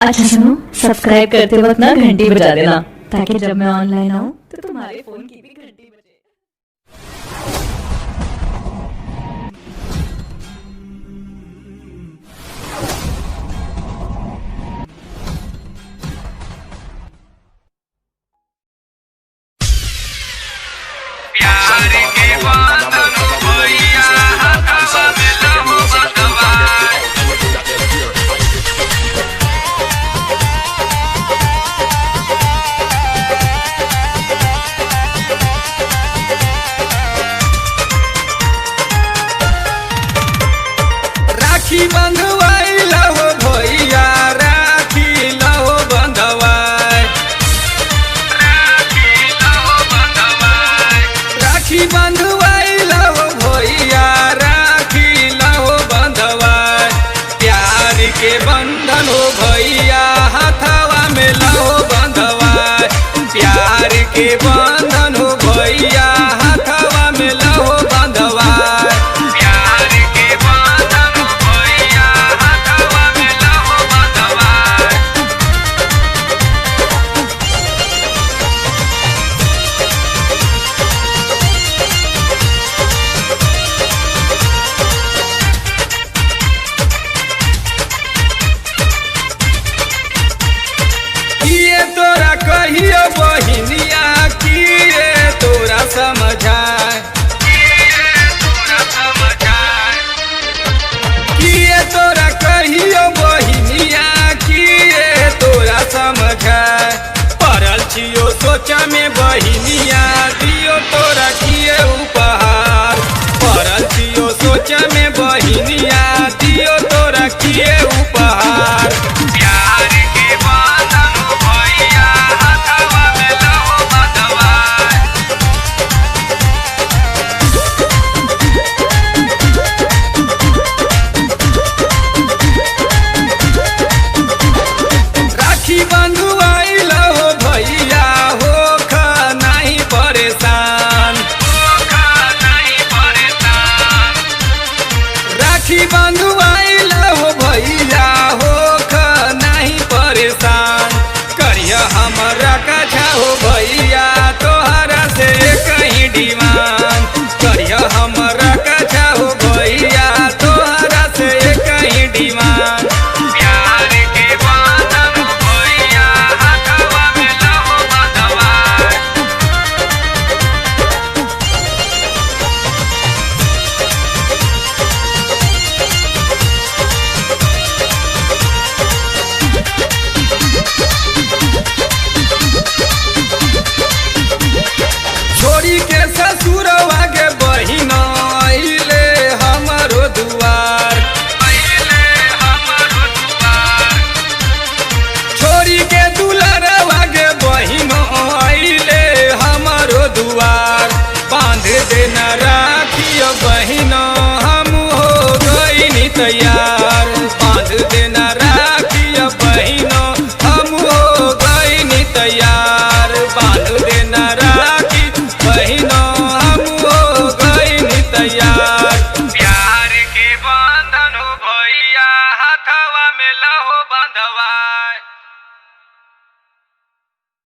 अच्छा सुनो, सब्सक्राइब करते वक्त ना घंटी बजा देना ताकि जब मैं ऑनलाइन आऊँ तो तुम्हारे फोन की भी घंटी बजे। प्यार के बांधन भैया हथवा में लहू बंधवाए। राखी बंधवाई लहो भैया, राखी लहो बंधवाई, राखी बंधवाई लहो भैया, राखी लहो बंधवाई। प्यार के बंधन हो भैया हथवा में लहो बंधवाई, प्यार के बंधन हो भैया हथवा में लहो बंधवाई, प्यार के बंधन हो भैया हथवा में लहो बंधवाई। ये तोरा कहियो